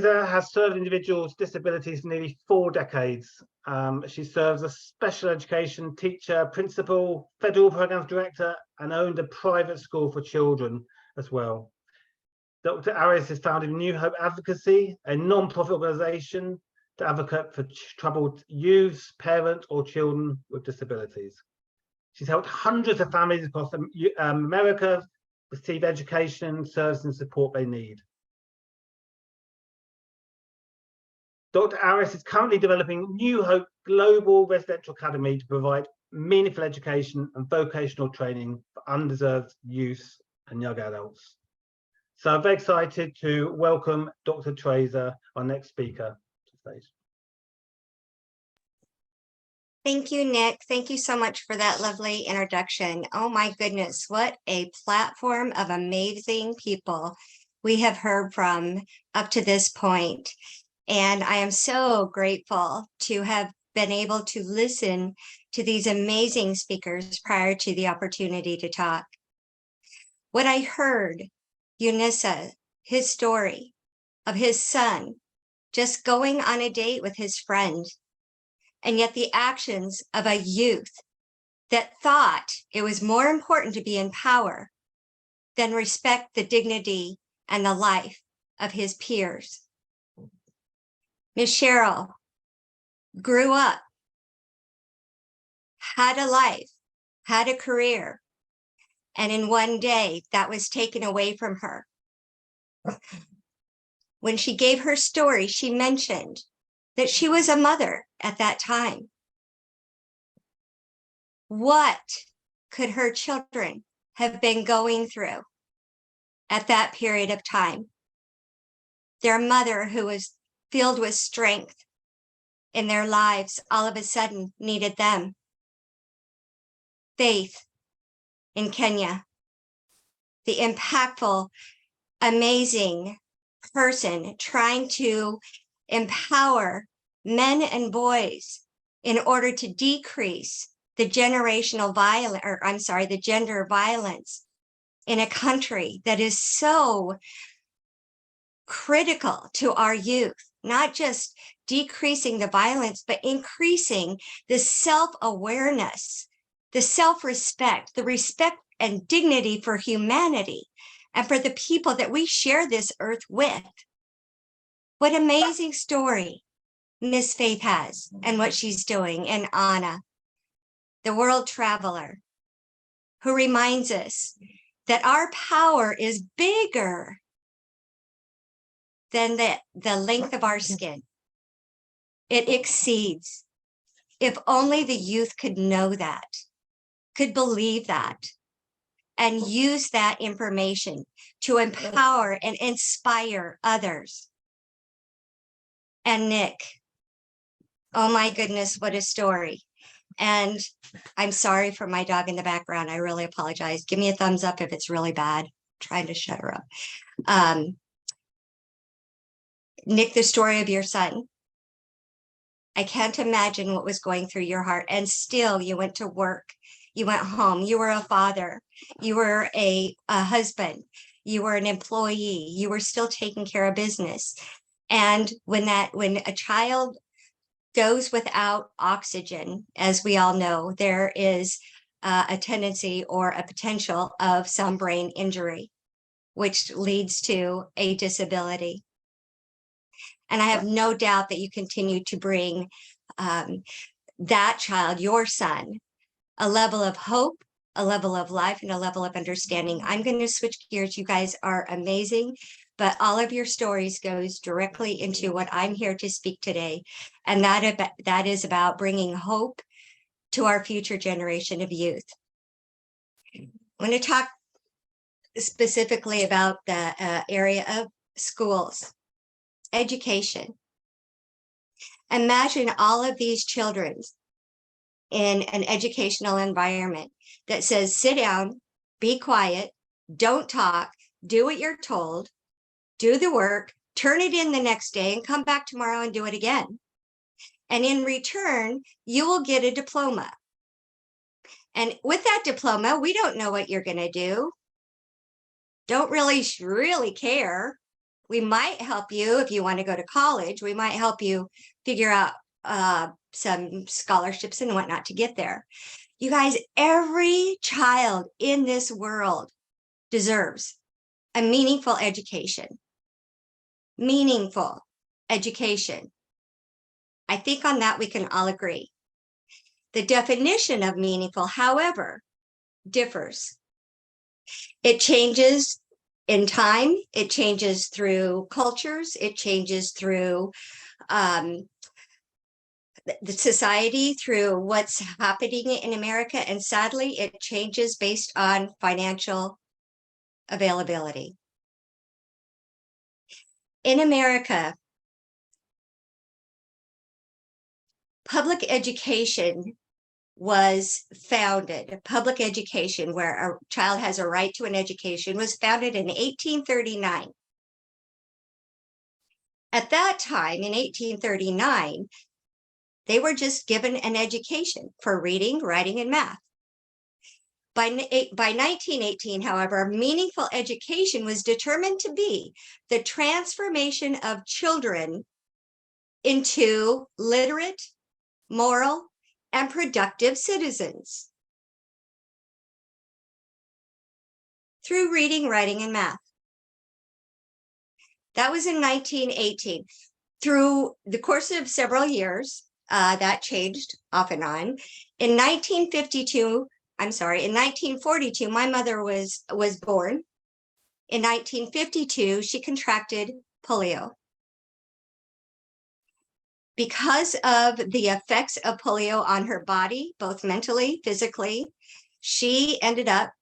Has served individuals with disabilities for nearly 4 decades. She serves as special education teacher, principal, federal programs director, and owned a private school for children as well. Dr. Aris is founded New Hope Advocacy, a non-profit organisation to advocate for troubled youths, parents, or children with disabilities. She's helped hundreds of families across America receive education, service, and support they need. Dr. Aris is currently developing New Hope Global Residential Academy to provide meaningful education and vocational training for undeserved youth and young adults. So I'm very excited to welcome Dr. Teresa, our next speaker, to the stage. Thank you, Nick. Thank you so much for that lovely introduction. Oh my goodness, what a platform of amazing people we have heard from up to this point. And I am so grateful to have been able to listen to these amazing speakers prior to the opportunity to talk. What I heard, Yunisa, his story of his son just going on a date with his friend, and yet the actions of a youth that thought it was more important to be in power than respect the dignity and the life of his peers. Miss Cheryl grew up, had a life, had a career, and in one day that was taken away from her. When she gave her story, she mentioned that she was a mother at that time. What could her children have been going through at that period of time? Their mother, who was filled with strength in their lives, all of a sudden needed them. Faith in Kenya, the impactful, amazing person trying to empower men and boys in order to decrease the generational violence, or I'm sorry, the gender violence in a country that is so critical to our youth, not just decreasing the violence, but increasing the self-awareness, the self-respect, the respect and dignity for humanity and for the people that we share this earth with. What amazing story Miss Faith has and what she's doing, and Anna, the world traveler, who reminds us that our power is bigger than the length of our skin. It exceeds. If only the youth could know that, could believe that, and use that information to empower and inspire others. And Nick, oh my goodness, what a story. And I'm sorry for my dog in the background. I really apologize. Give me a thumbs up if it's really bad. I'm trying to shut her up. Nick, the story of your son. I can't imagine what was going through your heart. And still you went to work. You went home. You were a father. You were a husband. You were an employee. You were still taking care of business. And when a child goes without oxygen, as we all know, there is a tendency or a potential of some brain injury, which leads to a disability. And I have no doubt that you continue to bring that child, your son, a level of hope, a level of life, and a level of understanding. I'm going to switch gears. You guys are amazing, but all of your stories goes directly into what I'm here to speak today. And that is about bringing hope to our future generation of youth. I want to talk specifically about the area of schools, education. Imagine all of these children in an educational environment that says, sit down, be quiet, don't talk, do what you're told, do the work, turn it in the next day, and come back tomorrow and do it again. And in return, you will get a diploma. And with that diploma, we don't know what you're going to do. Don't really care. We might help you if you want to go to college. We might help you figure out some scholarships and whatnot to get there. You guys, every child in this world deserves a meaningful education. Meaningful education. I think on that we can all agree. The definition of meaningful, however, differs. It changes in time, it changes through cultures, it changes through the society, through what's happening in America, and sadly, it changes based on financial availability. In America, public education was founded, public education, where a child has a right to an education, was founded in 1839. At that time, in 1839, they were just given an education for reading, writing, and math. By 1918, however, meaningful education was determined to be the transformation of children into literate, moral, and productive citizens through reading, writing, and math. That was in 1918. Through the course of several years, that changed off and on. In 1942, my mother was born. In 1952, she contracted polio. Because of the effects of polio on her body, both mentally, physically, she ended up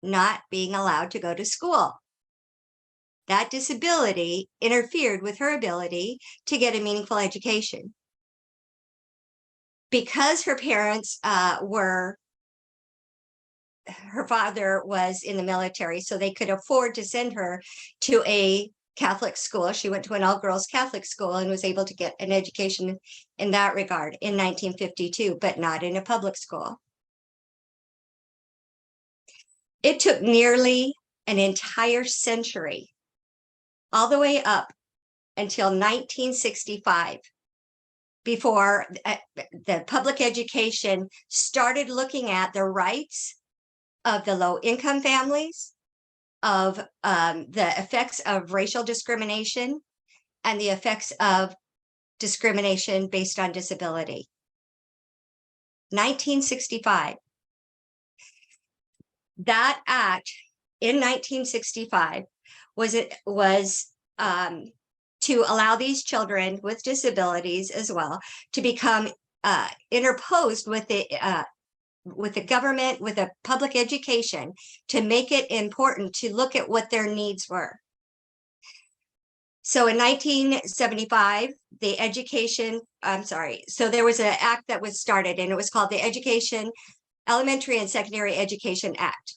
not being allowed to go to school. That disability interfered with her ability to get a meaningful education. Because her parents her father was in the military, so they could afford to send her to a Catholic school. She went to an all-girls Catholic school and was able to get an education in that regard in 1952, but not in a public school. It took nearly an entire century, all the way up until 1965, before the public education started looking at the rights of the low-income families, of the effects of racial discrimination, and the effects of discrimination based on disability. 1965. That act in 1965 was to allow these children with disabilities as well to become interposed with the government, with a public education, to make it important to look at what their needs were. So in 1975, so there was an act that was started, and it was called the Elementary and Secondary Education Act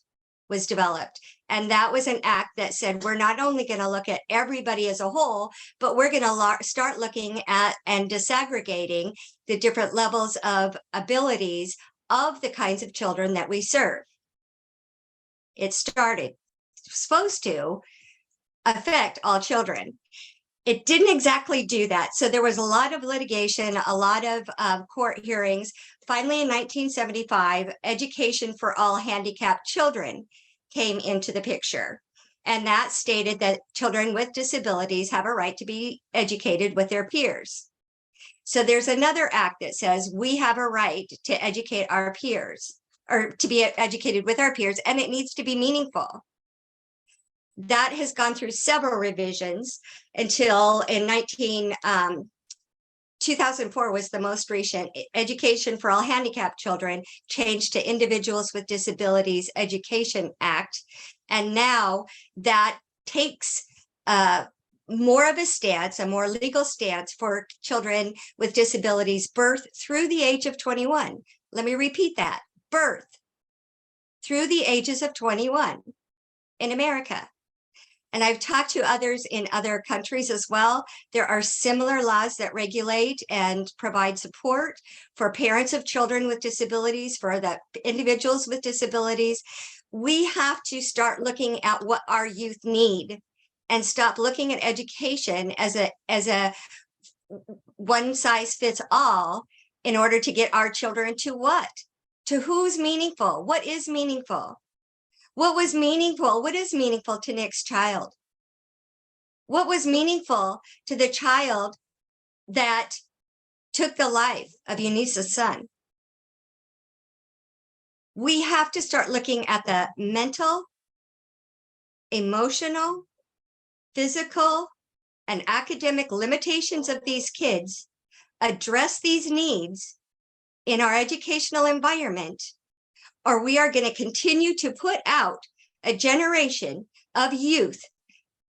was developed. And that was an act that said, we're not only going to look at everybody as a whole, but we're going to start looking at and disaggregating the different levels of abilities of the kinds of children that we serve. It started, supposed to affect all children. It didn't exactly do that. So there was a lot of litigation, a lot of court hearings. Finally, in 1975, Education for All Handicapped Children came into the picture. And that stated that children with disabilities have a right to be educated with their peers. So there's another act that says we have a right to educate our peers, or to be educated with our peers, and it needs to be meaningful. That has gone through several revisions until in 2004 was the most recent. Education for All Handicapped Children changed to Individuals with Disabilities Education Act. And now that takes more of a stance, a more legal stance for children with disabilities birth through the age of 21. Let me repeat that, birth through the ages of 21 in America. And I've talked to others in other countries as well. There are similar laws that regulate and provide support for parents of children with disabilities, for the individuals with disabilities. We have to start looking at what our youth need and stop looking at education as a one size fits all in order to get our children to what? To who's meaningful? What is meaningful? What was meaningful? What is meaningful to Nick's child? What was meaningful to the child that took the life of Eunice's son? We have to start looking at the mental, emotional, physical, and academic limitations of these kids, address these needs in our educational environment, or we are going to continue to put out a generation of youth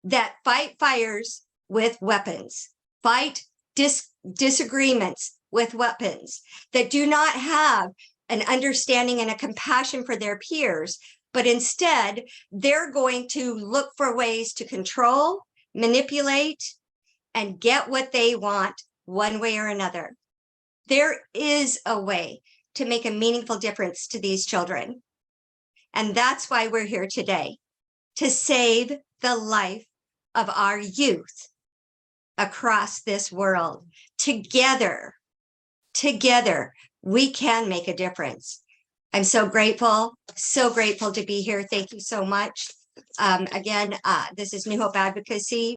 that fight fires with weapons, fight disagreements with weapons, that do not have an understanding and a compassion for their peers, but instead they're going to look for ways to control, manipulate, and get what they want one way or another. There is a way to make a meaningful difference to these children. And that's why we're here today, to save the life of our youth across this world. Together, we can make a difference. I'm so grateful to be here. Thank you so much. Again, this is New Hope Advocacy.